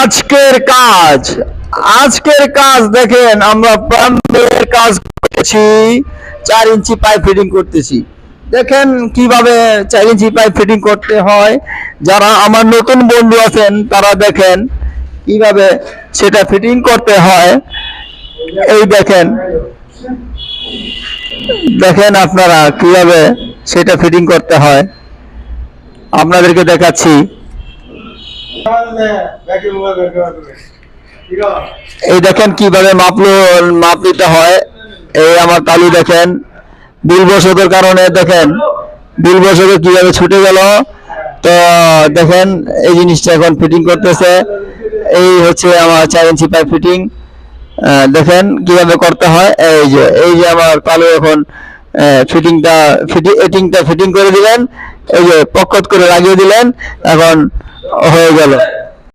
আজকের কাজ আজকের কাজ দেখেন, আমরা প্লাম্বের কাজ করতেছি। 4 ইঞ্চি পাইপ ফিটিং করতেছি। দেখেন কিভাবে 4 ইঞ্চি পাইপ ফিটিং করতে হয়। যারা আমার নতুন বন্ধু আছেন তারা দেখেন কিভাবে সেটা ফিটিং করতে হয়। এই দেখেন, দেখেন আপনারা কিভাবে সেটা ফিটিং করতে হয়, আপনাদেরকে দেখাচ্ছি। এই দেখেন কিভাবে মাপ নিতে হয়। এই আমার তালু দেখেন, বিল বসতের কারণে দেখেন বিল বসত কিভাবে ছুটে গেল। তো দেখেন এই জিনিসটা এখন ফিটিং করতেছে। এই হচ্ছে আমার 4 ইঞ্চি পাইপ ফিটিং। দেখেন কিভাবে করতে হয়। এই যে আমার তালু এখন ফিটিংটা ফিটিং করে দিলেন। এই যে পকেট করে লাগিয়ে দিলেন, এখন হয়ে গেল।